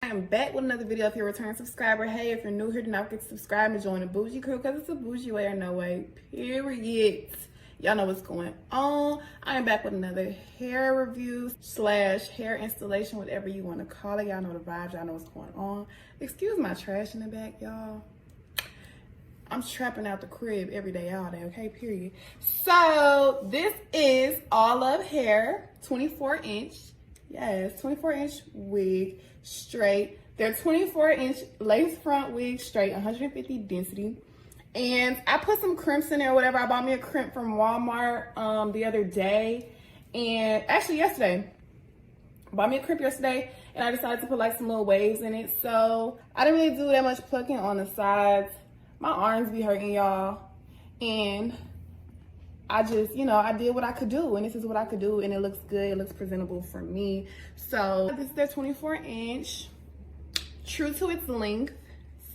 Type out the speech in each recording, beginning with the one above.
am back with another video. If you're a returning subscriber, hey, if you're new here, do not forget to subscribe and join the bougie crew, because it's a bougie way or no way, period. Y'all know what's going on. I am back with another hair review slash hair installation, whatever you want to call it. Y'all know the vibes, y'all know what's going on. Excuse my trash in the back, y'all. I'm trapping out the crib every day, all day, okay, period. So this is Allovehair 24-inch. Yes, 24-inch wig straight. They're 24-inch lace front wig straight, 150 density. And I put some crimps in there or whatever. I bought me a crimp from Walmart the other day. And actually yesterday. Bought me a crimp yesterday. And I decided to put like some little waves in it. So I didn't really do that much plucking on the sides. My arms be hurting, y'all. And I just, you know, I did what I could do. And this is what I could do. And it looks good. It looks presentable for me. So this is their 24-inch. True to its length.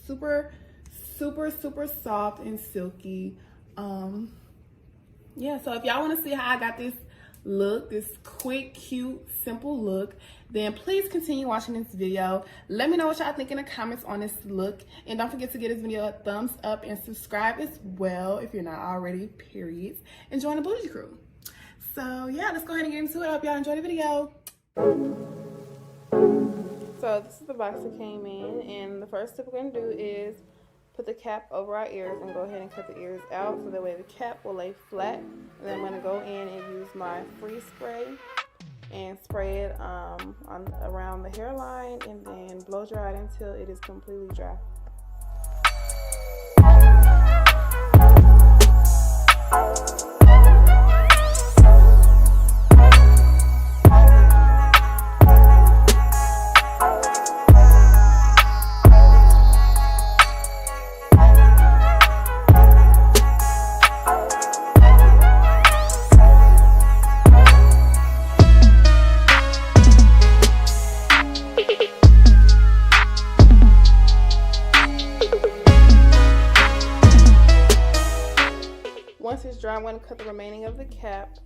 Super soft and silky. Yeah, so if y'all want to see how I got this look, this quick, cute, simple look, then please continue watching this video. Let me know what y'all think in the comments on this look, and don't forget to give this video a thumbs up and subscribe as well if you're not already, period, and join the bougie crew. So yeah, let's go ahead and get into it. I hope y'all enjoy the video. So this is the box that came in, and the first step we're going to do is put the cap over our ears and go ahead and cut the ears out so that way the cap will lay flat. And then I'm going to go in and use my freeze spray and spray it around the hairline and then blow dry it until it is completely dry. Once it's dry, I'm going to cut the remaining of the cap,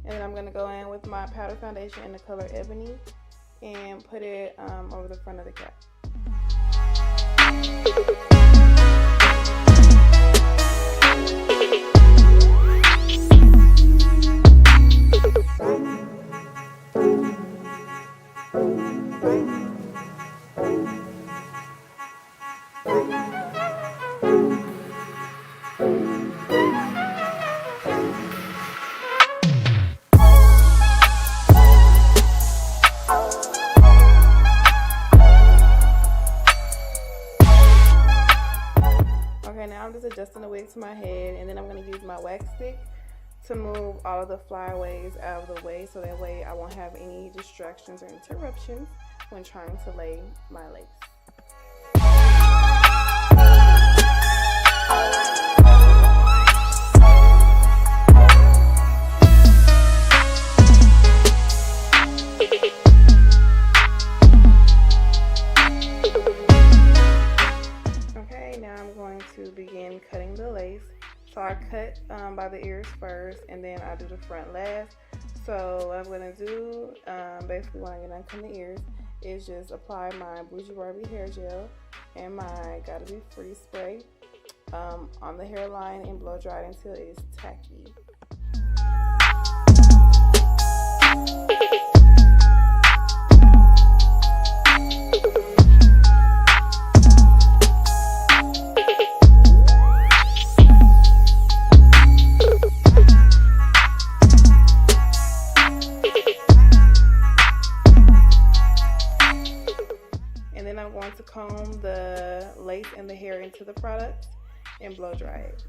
and then I'm going to go in with my powder foundation in the color Ebony and put it over the front of the cap. Okay, now I'm just adjusting the wig to my head, and then I'm going to use my wax stick to move all of the flyaways out of the way so that way I won't have any distractions or interruptions when trying to lay my lace. To begin cutting the lace. So I cut by the ears first, and then I do the front last. So what I'm going to do, basically when I get done cutting the ears, is just apply my Bougie Barbie hair gel and my Gotta Be Free spray on the hairline and blow dry it until it is tacky. I'm going to comb the lace and the hair into the product and blow dry it.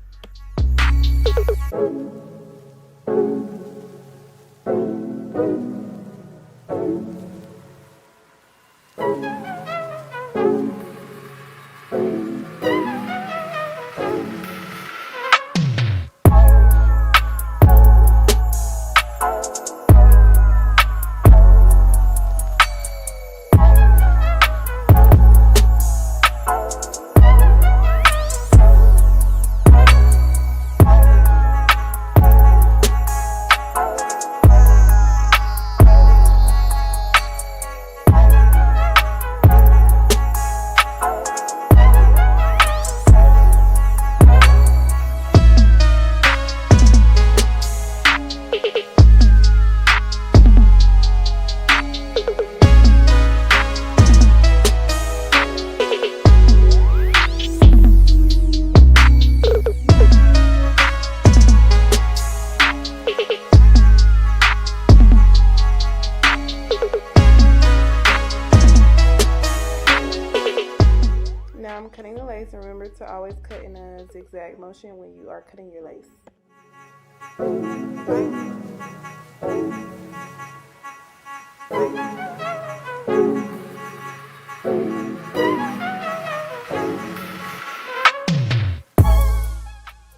cutting the lace, remember to always cut in a zigzag motion when you are cutting your lace.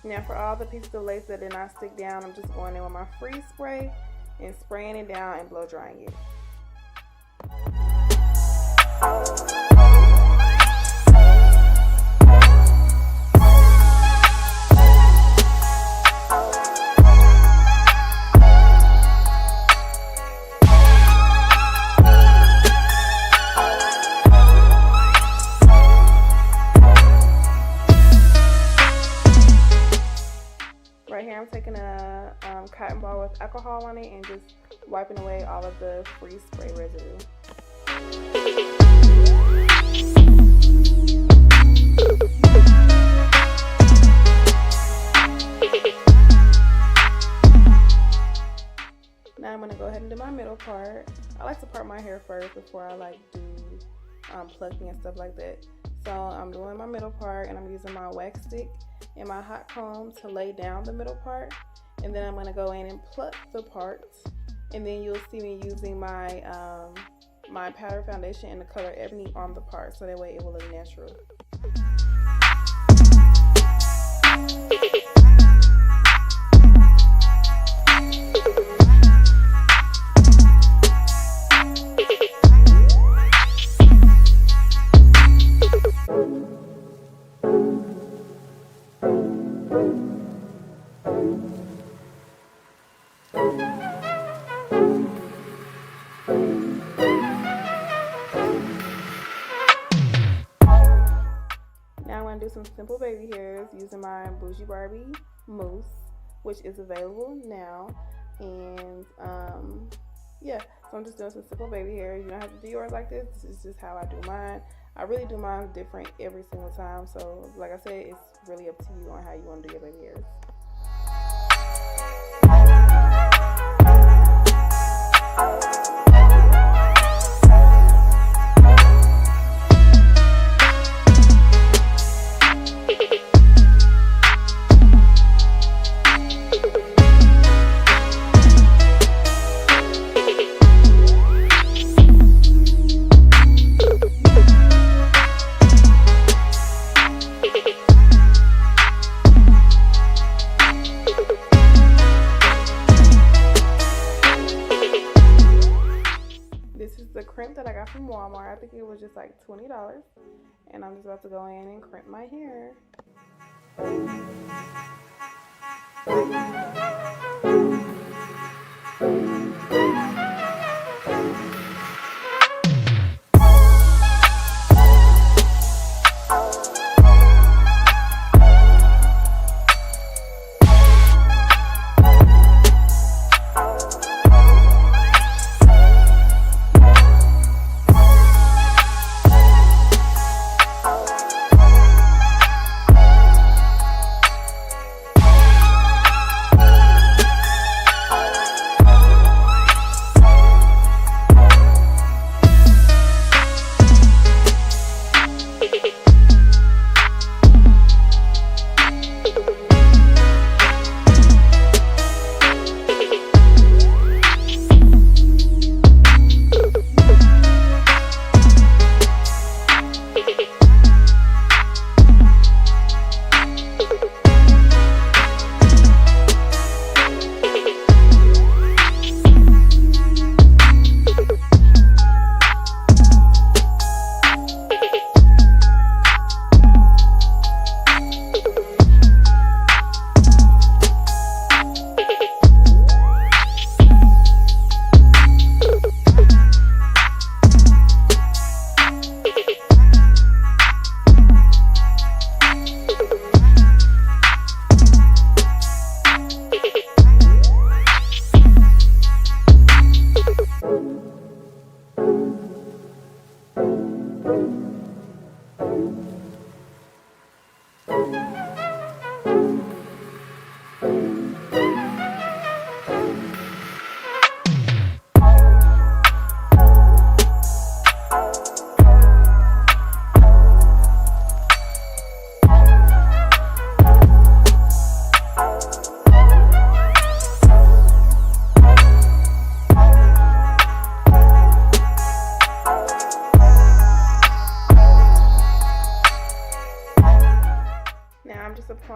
Now for all the pieces of lace that did not stick down, I'm just going in with my freeze spray and spraying it down and blow drying it. Right here I'm taking a cotton ball with alcohol on it and just wiping away all of the freeze spray residue. Now I'm going to go ahead and do my middle part. I like to part my hair first before I do plucking and stuff like that. So I'm doing my middle part and I'm using my wax stick and my hot comb to lay down the middle part, and then I'm going to go in and pluck the parts, and then you'll see me using my my powder foundation in the color Ebony on the part, so that way it will look natural. Do some simple baby hairs using my Bougie Barbie mousse, which is available now. And yeah, so I'm just doing some simple baby hairs. You don't have to do yours like this. This is just how I do mine. I really do mine different every single time, so like I said, it's really up to you on how you want to do your baby hairs. The crimp that I got from Walmart, I think it was just like $20, and I'm just about to go in and crimp my hair.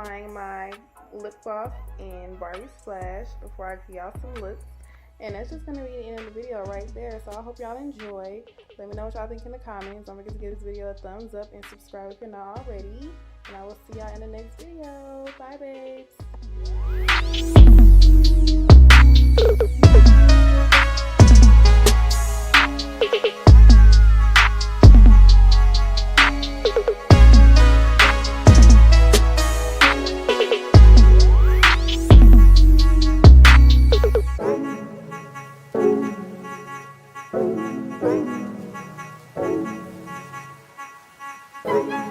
applying my lip gloss in Barbie Splash before I give y'all some looks. And that's just going to be the end of the video right there. So I hope y'all enjoy. Let me know what y'all think in the comments. Don't forget to give this video a thumbs up and subscribe if you're not already. And I will see y'all in the next video. Bye, babes. Bye.